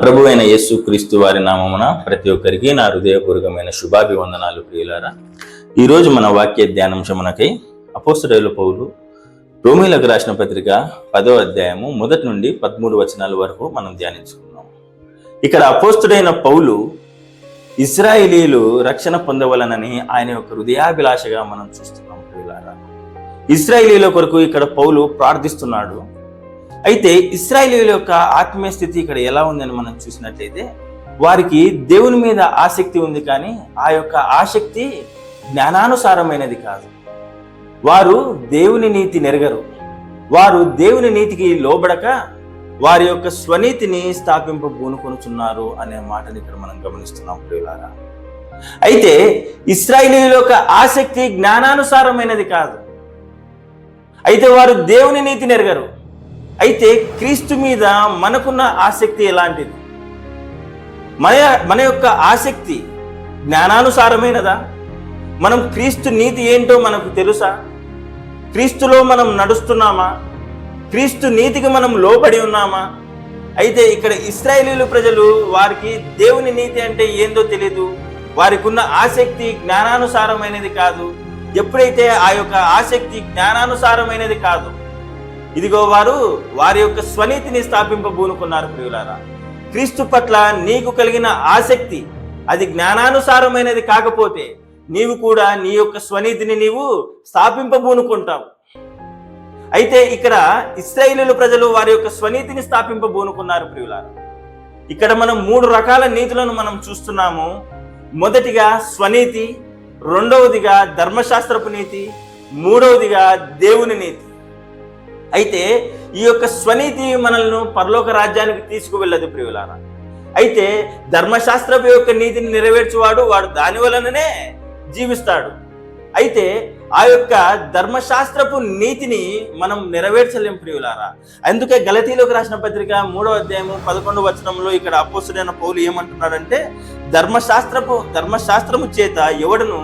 ప్రభు అయిన యేసు క్రీస్తు వారి నామమున ప్రతి ఒక్కరికి నా హృదయపూర్వకమైన శుభాభివందనాలు. ప్రియులారా, ఈరోజు మన వాక్య ధ్యానాంశమునకై అపోస్తలుడైన పౌలు రోమీయులకు రాసిన పత్రిక 10వ అధ్యాయము 1 నుండి 13 వచనాల వరకు మనం ధ్యానించుకున్నాం. ఇక్కడ అపోస్తలుడైన పౌలు ఇశ్రాయేలీయులు రక్షణ పొందవలనని ఆయన యొక్క హృదయాభిలాషగా మనం చూస్తున్నాం. ప్రియులారా, ఇశ్రాయేలీయుల కొరకు ఇక్కడ పౌలు ప్రార్థిస్తున్నాడు. అయితే ఇశ్రాయేలీయుల యొక్క ఆత్మీయ స్థితి ఇక్కడ ఎలా ఉందని మనం చూసినట్లయితే, వారికి దేవుని మీద ఆసక్తి ఉంది, కానీ ఆ యొక్క ఆసక్తి జ్ఞానానుసారమైనది కాదు. వారు దేవుని నీతి నెరగరు. వారు దేవుని నీతికి లోబడక వారి యొక్క స్వనీతిని స్థాపింపబూనుకొనుచున్నారు అనే మాటని ఇక్కడ మనం గమనిస్తున్నాం. ప్రియులారా, అయితే ఇశ్రాయేలీయుల యొక్క ఆసక్తి జ్ఞానానుసారమైనది కాదు. అయితే వారు దేవుని నీతి నెరగరు. అయితే క్రీస్తు మీద మనకున్న ఆసక్తి ఎలాంటిది? మన యొక్క ఆసక్తి జ్ఞానానుసారమైనదా? మనం క్రీస్తు నీతి ఏంటో మనకు తెలుసా? క్రీస్తులో మనం నడుస్తున్నామా? క్రీస్తు నీతికి మనం లోబడి ఉన్నామా? అయితే ఇక్కడ ఇశ్రాయేలీయుల ప్రజలు, వారికి దేవుని నీతి అంటే ఏందో తెలియదు. వారికి ఉన్న ఆసక్తి జ్ఞానానుసారమైనది కాదు. ఎప్పుడైతే ఆ యొక్క ఆసక్తి జ్ఞానానుసారమైనది కాదు, ఇదిగో వారి యొక్క స్వనీతిని స్థాపింపబూనుకున్నారు. ప్రియులారా, క్రీస్తు పట్ల నీకు కలిగిన ఆసక్తి అది జ్ఞానానుసారమైనది కాకపోతే నీవు కూడా నీ యొక్క స్వనీతిని నీవు స్థాపింపబూనుకుంటావు. అయితే ఇక్కడ ఇశ్రాయేలీయుల ప్రజలు వారి యొక్క స్వనీతిని స్థాపింపబూనుకున్నారు. ప్రియులారా, ఇక్కడ మనం 3 రకాల నీతులను మనం చూస్తున్నాము. మొదటిగా స్వనీతి, రెండవదిగా ధర్మశాస్త్రపు నీతి, మూడవదిగా దేవుని నీతి. అయితే ఈ యొక్క స్వనీతి మనల్ని పరలోక రాజ్యానికి తీసుకువెళ్ళదు. ప్రియులారా, అయితే ధర్మశాస్త్రపు యొక్క నీతిని నెరవేర్చువాడు దాని వలననే జీవిస్తాడు. అయితే ఆ యొక్క ధర్మశాస్త్రపు నీతిని మనం నెరవేర్చలేం. ప్రియులారా, అందుకే గలతీయులకు రాసిన పత్రిక 3వ అధ్యాయము 11వ వచనంలో ఇక్కడ అపోస్తలుడైన పౌలు ఏమంటున్నాడంటే, ధర్మశాస్త్రము చేత ఎవడును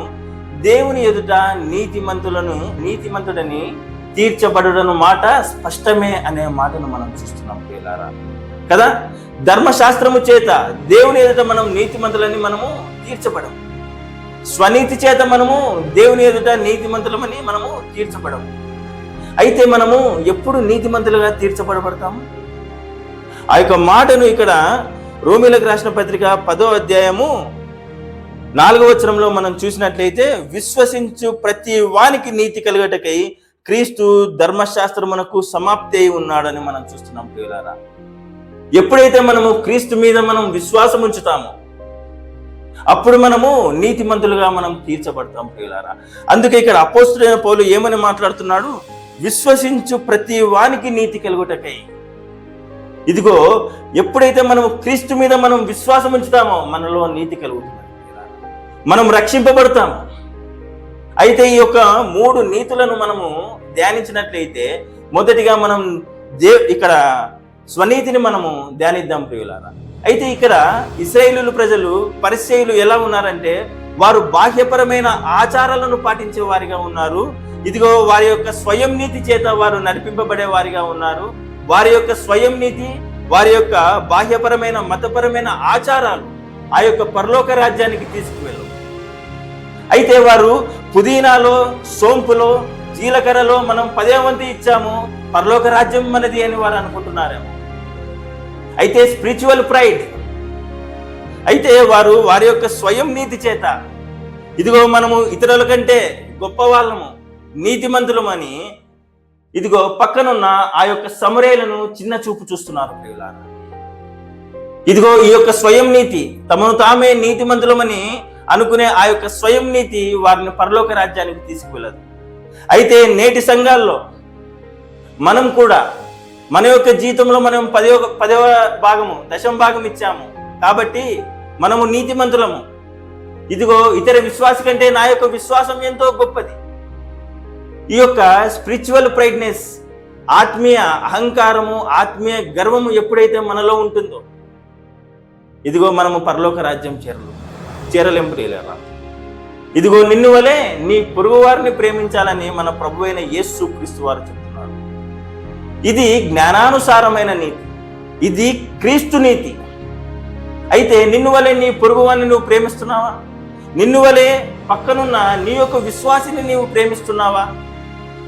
దేవుని ఎదుట నీతిమంతుడని తీర్చబడును మాట స్పష్టమే అనే మాటను మనం చూస్తున్నాం. ప్రియులారా కదా, ధర్మశాస్త్రము చేత దేవుని ఎదుట మనం నీతిమంతులని మనము తీర్చబడము. స్వనీతి చేత మనము దేవుని ఎదుట నీతిమంతులమని మనము తీర్చబడము. అయితే మనము ఎప్పుడు నీతిమంతులుగా తీర్చబడతాము? ఆ యొక్క మాటను ఇక్కడ రోమీయులకు రాసిన పత్రిక 10వ అధ్యాయము 4వ వచనంలో మనం చూసినట్లయితే, విశ్వసించు ప్రతి వానికి నీతి కలుగటకై క్రీస్తు ధర్మశాస్త్రమునకు సమాప్తి అయి ఉన్నాడని మనం చూస్తున్నాం. ప్రియులారా, ఎప్పుడైతే మనము క్రీస్తు మీద మనం విశ్వాసం ఉంచుతామో అప్పుడు మనము నీతిమంతులుగా మనం తీర్చబడతాం. ప్రియులారా, అందుకే ఇక్కడ అపోస్తలుడైన పౌలు ఏమని మాట్లాడుతున్నాడు? విశ్వసించు ప్రతి వానికి నీతి కలుగుటకై. ఇదిగో, ఎప్పుడైతే మనము క్రీస్తు మీద మనం విశ్వాసం ఉంచుతామో మనలో నీతి కలుగుతుంది, మనం రక్షింపబడతాము. అయితే ఈ యొక్క 3 నీతులను మనము ధ్యానించినట్లయితే, మొదటిగా మనం ఇక్కడ స్వనీతిని మనము ధ్యానిద్దాం. ప్రియులారా, అయితే ఇక్కడ ఇశ్రాయేలీయుల ప్రజలు, పరిసయ్యులు ఎలా ఉన్నారంటే, వారు బాహ్యపరమైన ఆచారాలను పాటించే వారిగా ఉన్నారు. ఇదిగో, వారి యొక్క స్వయం నీతి చేత వారు నడిపింపబడే వారిగా ఉన్నారు. వారి యొక్క స్వయం నీతి, వారి యొక్క బాహ్యపరమైన మతపరమైన ఆచారాలు ఆ యొక్క పరలోక రాజ్యానికి తీసుకువెళ్ళవు. అయితే వారు పుదీనాలో, సోంపులో, జీలకర్రలో మనం 10వ వంతు ఇచ్చాము, పరలోక రాజ్యం మనది అని వారు అనుకుంటున్నారేమో. అయితే స్పిరిచువల్ ప్రైడ్, అయితే వారి యొక్క స్వయం నీతి చేత, ఇదిగో మనము ఇతరుల కంటే గొప్ప వాళ్ళము, నీతిమంతులమని ఇదిగో పక్కనున్న ఆ యొక్క సమరేలను చిన్న చూపు చూస్తున్నారు. ప్రియులారా, ఇదిగో ఈ యొక్క స్వయం నీతి, తమను తామే నీతిమంతులమని అనుకునే ఆ యొక్క స్వయం నీతి వారిని పరలోక రాజ్యానికి తీసుకువెళ్ళదు. అయితే నేటి సంఘాల్లో మనం కూడా మన యొక్క జీతంలో మనం 10వ భాగము, 10వ భాగం ఇచ్చాము కాబట్టి మనము నీతిమంతులము. ఇదిగో, ఇతర విశ్వాసి కంటే నా యొక్క విశ్వాసం ఎంతో గొప్పది. ఈ యొక్క స్పిరిచువల్ ప్రైడ్నెస్, ఆత్మీయ అహంకారము, ఆత్మీయ గర్వము ఎప్పుడైతే మనలో ఉంటుందో, ఇదిగో మనము పరలోక రాజ్యం చేరలేం. ప్రియులారా, ఇదిగో నిన్ను వలె నీ పొరుగు వారిని ప్రేమించాలని మన ప్రభు అయిన యేసు క్రీస్తు వారు చెప్తున్నారు. ఇది జ్ఞానానుసారమైన నీతి, ఇది క్రీస్తు నీతి. అయితే నిన్ను వలె నీ పొరుగువాన్ని నువ్వు ప్రేమిస్తున్నావా? నిన్ను వలె పక్కనున్న నీ యొక్క విశ్వాసిని నీవు ప్రేమిస్తున్నావా?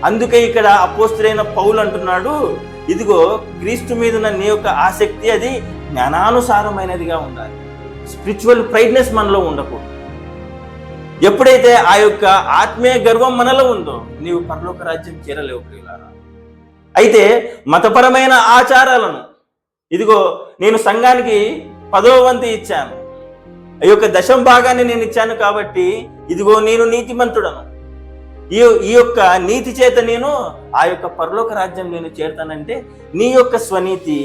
అందుకే ఇక్కడ అపోస్తలుడైన పౌలు అంటున్నాడు, ఇదిగో క్రీస్తు మీద ఉన్న నీ యొక్క ఆసక్తి అది జ్ఞానానుసారమైనదిగా ఉండాలి. స్పిరిచువల్ ప్రైడ్నెస్ మనలో ఉండకూడదు. ఎప్పుడైతే ఆ యొక్క ఆత్మీయ గర్వం మనలో ఉందో నీవు పరలోక రాజ్యం చేరలేవు ప్రియులారా. అయితే మతపరమైన ఆచారాలను, ఇదిగో నేను సంఘానికి 10వ వంతు ఇచ్చాను, ఈ యొక్క 10వ భాగాన్ని నేను ఇచ్చాను కాబట్టి ఇదిగో నేను నీతిమంతుడను, ఈ యొక్క నీతి చేత నేను ఆ యొక్క పరలోక రాజ్యం నేను చేరుతానంటే నీ యొక్క స్వనీతి,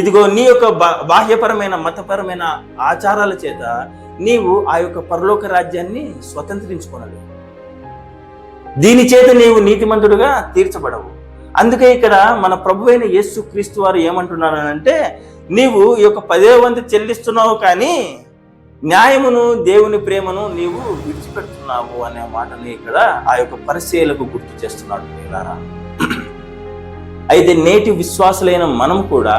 ఇదిగో నీ యొక్క బాహ్యపరమైన మతపరమైన ఆచారాల చేత నీవు ఆ యొక్క పరలోక రాజ్యాన్ని స్వతంత్రించుకోనలేవు. దీని చేత నీవు నీతిమంతుడుగా తీర్చబడవు. అందుకే ఇక్కడ మన ప్రభువైన యేసు క్రీస్తు వారు ఏమంటున్నారనంటే, నీవు ఈ యొక్క 10వ వంతు చెల్లిస్తున్నావు కానీ న్యాయమును దేవుని ప్రేమను నీవు విడిచిపెడుతున్నావు అనే మాటని ఇక్కడ ఆ యొక్క పరిచయులకు గుర్తు చేస్తున్నాడు ప్రియులారా. అయితే నేటి విశ్వాసులైన మనం కూడా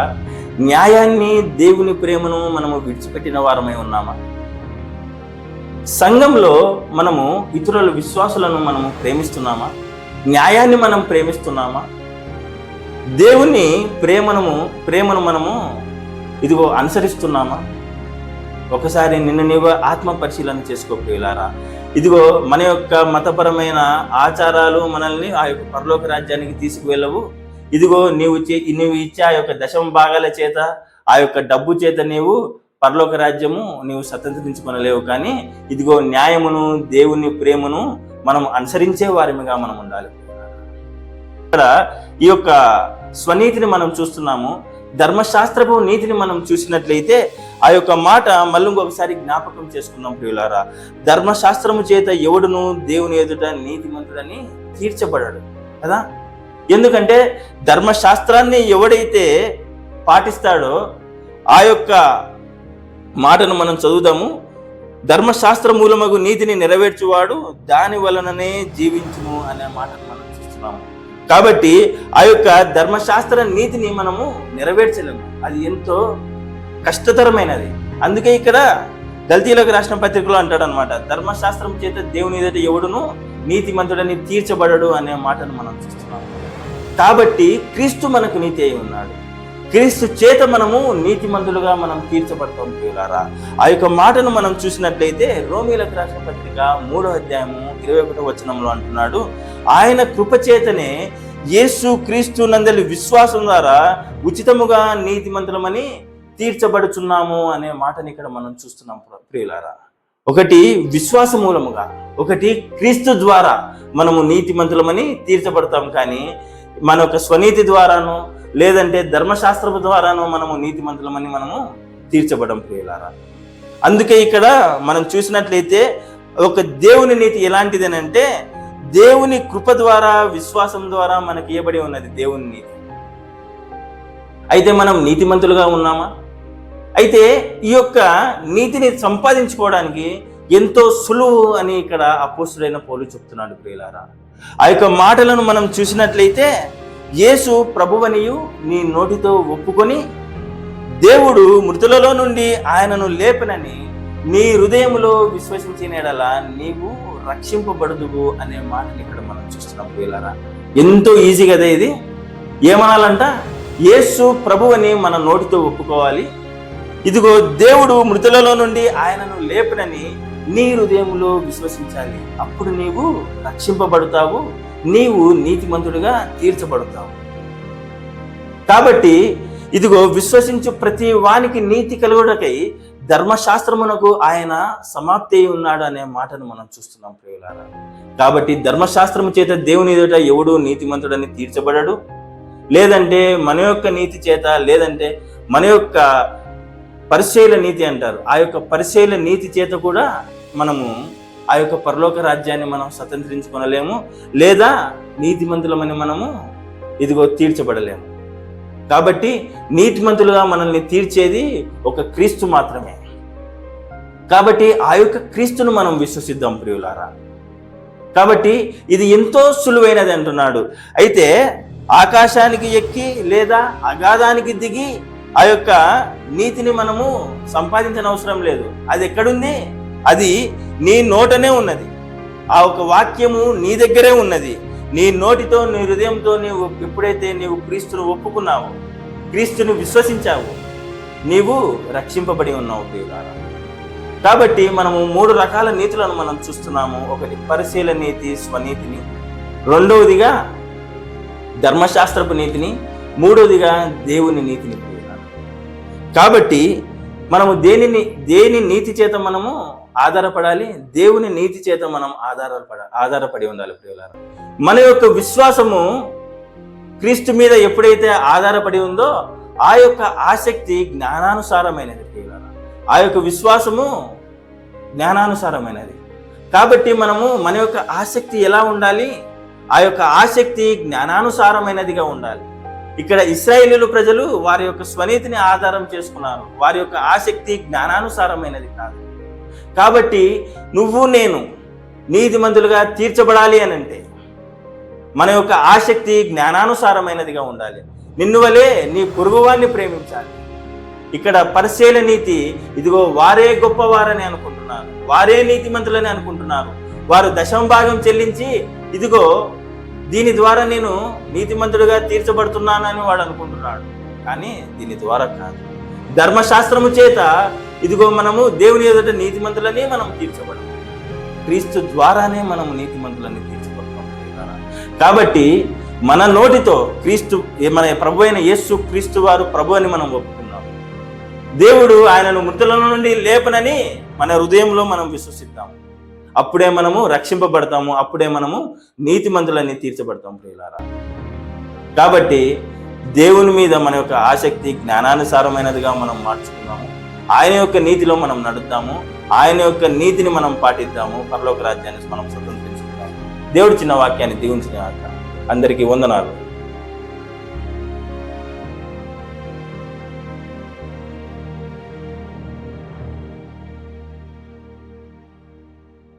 న్యాయాన్ని దేవుని ప్రేమను మనము విడిచిపెట్టిన వారమై ఉన్నామా? సంఘంలో మనము ఇతరుల విశ్వాసులను మనము ప్రేమిస్తున్నామా? న్యాయాన్ని మనం ప్రేమిస్తున్నామా? దేవుని ప్రేమను మనము ఇదిగో అనుసరిస్తున్నామా? ఒకసారి నిన్ను నీవు ఆత్మ పరిశీలన చేసుకో ప్రియులారా. ఇదిగో మన యొక్క మతపరమైన ఆచారాలు మనల్ని ఆ యొక్క పరలోక రాజ్యానికి తీసుకువెళ్ళవు. ఇదిగో నీవు ఇచ్చే ఆ యొక్క 10వ భాగాల చేత, ఆ యొక్క డబ్బు చేత నీవు పరలోక రాజ్యము నీవు స్వతంత్రించుకొనలేవు. కానీ ఇదిగో న్యాయమును దేవుని ప్రేమను మనం అనుసరించే వారిగా మనం ఉండాలి. ఇక్కడ ఈ యొక్క స్వనీతిని మనం చూస్తున్నాము. ధర్మశాస్త్రపు నీతిని మనం చూసినట్లయితే ఆ యొక్క మాట మళ్ళీ ఇంకొకసారి జ్ఞాపకం చేసుకుందాం ప్రియులారా. ధర్మశాస్త్రము చేత ఎవడును దేవుని ఎదుట నీతిమంతుడని తీర్చబడడు కదా. ఎందుకంటే ధర్మశాస్త్రాన్ని ఎవడైతే పాటిస్తాడో ఆ యొక్క మాటను మనం చదువుదాము. ధర్మశాస్త్ర మూలమగు నీతిని నెరవేర్చువాడు దాని వలననే జీవించును అనే మాటను మనం చూస్తున్నాము. కాబట్టి ఆ యొక్క ధర్మశాస్త్ర నీతిని మనము నెరవేర్చలేము, అది ఎంతో కష్టతరమైనది. అందుకే ఇక్కడ గల్తీలకు రాసిన పత్రికలో అంటాడు అనమాట, ధర్మశాస్త్రం చేత దేవుని ఎదుట ఎవడును నీతిమంతుడని తీర్చబడడు అనే మాటను మనం చూస్తున్నాము. కాబట్టి క్రీస్తు మనకు నీతి అయి ఉన్నాడు. క్రీస్తు చేత మనము నీతిమంతులుగా మనం తీర్చబడతాం ప్రియులారా. ఆ యొక్క మాటను మనం చూసినట్లయితే రోమీలకు రాసిన పత్రిక 3వ అధ్యాయము 21వ వచనంలో అంటున్నాడు, ఆయన కృపచేతనే యేసు క్రీస్తు నందలి విశ్వాసం ద్వారా ఉచితముగా నీతిమంతులమని తీర్చబడుచున్నాము అనే మాటని ఇక్కడ మనం చూస్తున్నాం ప్రియులారా. ఒకటి విశ్వాస మూలముగా, ఒకటి క్రీస్తు ద్వారా మనము నీతిమంతులమని తీర్చబడతాం. కానీ మన యొక్క స్వనీతి ద్వారాను లేదంటే ధర్మశాస్త్రపు ద్వారాను మనము నీతిమంతులమని మనము తీర్చబడం ప్రియులారా. అందుకే ఇక్కడ మనం చూసినట్లయితే ఒక దేవుని నీతి ఎలాంటిదేనంటే దేవుని కృప ద్వారా విశ్వాసం ద్వారా మనకి ఇవ్వబడి ఉన్నది దేవుని నీతి. అయితే మనం నీతిమంతులుగా ఉన్నామా? అయితే ఈ యొక్క నీతిని సంపాదించుకోవడానికి ఎంతో సులువు అని ఇక్కడ అపోస్తలుడైన పౌలు చెప్తున్నాడు ప్రియులారా. ఆ యొక్క మాటలను మనం చూసినట్లయితే యేసు ప్రభువనియు నీ నోటితో ఒప్పుకొని దేవుడు మృతులలో నుండి ఆయనను లేపనని నీ హృదయంలో విశ్వసించిన యెడల నీవు రక్షింపబడుదువు అనే మాటని ఇక్కడ మనం చూస్తున్నాం ప్రియులారా. ఎంతో ఈజీ కదా ఇది. ఏమనాలంట, యేసు ప్రభువని మన నోటితో ఒప్పుకోవాలి. ఇదిగో దేవుడు మృతులలో నుండి ఆయనను లేపనని నీ హృదయంలో విశ్వసించాలి. అప్పుడు నీవు రక్షింపబడతావు, నీవు నీతిమంతుడిగా తీర్చబడతావు. కాబట్టి ఇదిగో విశ్వసించు ప్రతి వానికి నీతి కలుగుటకై ధర్మశాస్త్రమునకు ఆయన సమాప్తి ఉన్నాడు అనే మాటను మనం చూస్తున్నాం ప్రియులారా. కాబట్టి ధర్మశాస్త్రము చేత దేవుని ఎదుట ఎవడు నీతిమంతుడని తీర్చబడడు. లేదంటే మన యొక్క నీతి చేత, లేదంటే మన యొక్క పరిశీల నీతి అంటారు, ఆ యొక్క పరిశీల నీతి చేత కూడా మనము ఆ యొక్క పరలోక రాజ్యాన్ని మనం స్వతంత్రించుకొనలేము, లేదా నీతిమంతులమని మనము ఇదిగో తీర్చబడలేము. కాబట్టి నీతిమంతులుగా మనల్ని తీర్చేది ఒక క్రీస్తు మాత్రమే. కాబట్టి ఆ యొక్క క్రీస్తును మనం విశ్వసిద్దాం ప్రియులారా. కాబట్టి ఇది ఎంతో సులువైనది అంటున్నాడు. అయితే ఆకాశానికి ఎక్కి లేదా అగాధానికి దిగి ఆ యొక్క నీతిని మనము సంపాదించిన అవసరం లేదు. అది ఎక్కడుంది? అది నీ నోటనే ఉన్నది. ఆ ఒక వాక్యము నీ దగ్గరే ఉన్నది. నీ నోటితో, నీ హృదయంతో నీవు ఎప్పుడైతే నీవు క్రీస్తును ఒప్పుకున్నావో, క్రీస్తుని విశ్వసించావు, నీవు రక్షింపబడి ఉన్నావు ప్రియులారా. కాబట్టి మనము 3 రకాల నీతులను మనం చూస్తున్నాము. ఒకటి పరిశీల నీతి, స్వనీతిని. రెండవదిగా ధర్మశాస్త్రపు నీతిని. మూడవదిగా దేవుని నీతిని ప్రియులారా. కాబట్టి మనము దేని నీతి చేత మనము ఆధారపడాలి? దేవుని నీతి చేత మనం ఆధారపడి ఉండాలి ప్రియులారా. మన యొక్క విశ్వాసము క్రీస్తు మీద ఎప్పుడైతే ఆధారపడి ఉందో ఆ యొక్క ఆసక్తి జ్ఞానానుసారమైనది ప్రియులారా. ఆ యొక్క విశ్వాసము జ్ఞానానుసారమైనది. కాబట్టి మనము మన యొక్క ఆసక్తి ఎలా ఉండాలి? ఆ యొక్క ఆసక్తి జ్ఞానానుసారమైనదిగా ఉండాలి. ఇక్కడ ఇశ్రాయేలీయుల ప్రజలు వారి యొక్క స్వనీతిని ఆధారం చేసుకున్నారు. వారి యొక్క ఆసక్తి జ్ఞానానుసారమైనది కాదు. కాబట్టి నువ్వు నేను నీతిమంతులుగా తీర్చబడాలి అని అంటే మన యొక్క ఆసక్తి జ్ఞానానుసారమైనదిగా ఉండాలి. నిన్ను వలే నీ పొరుగువాన్ని ప్రేమించాలి. ఇక్కడ పరిశీల నీతి, ఇదిగో వారే గొప్పవారని అనుకుంటున్నారు, వారే నీతిమంతులని అనుకుంటున్నారు. వారు 10వ భాగం చెల్లించి ఇదిగో దీని ద్వారా నేను నీతిమంతుడిగా తీర్చబడుతున్నానని వాడు అనుకుంటున్నాడు. కానీ దీని ద్వారా కాదు. ధర్మశాస్త్రము చేత ఇదిగో మనము దేవుని ఎదుట నీతిమంతులని మనం తీర్చబడము. క్రీస్తు ద్వారానే మనము నీతిమంతులని తీర్చబడతాం. కాబట్టి మన నోటితో మన ప్రభు అయిన యేసు క్రీస్తు వారు ప్రభు అని మనం ఒప్పుకున్నాం. దేవుడు ఆయనను మృతుల నుండి లేపనని మన హృదయంలో మనం విశ్వసిద్దాం. అప్పుడే మనము రక్షింపబడతాము. అప్పుడే మనము నీతిమంతులని తీర్చబడతాం ప్రియులారా. కాబట్టి దేవుని మీద మన యొక్క ఆసక్తి జ్ఞానానుసారమైనదిగా మనం మార్చుకున్నాము. ఆయన యొక్క నీతిలో మనం నడుద్దాము. ఆయన యొక్క నీతిని మనం పాటిద్దాము. పరలోక రాజ్యాన్ని మనం స్వతంత్రించుకుందాము. దేవుడు చిన్న వాక్యాన్ని దీవించిన అందరికీ వందనాలు.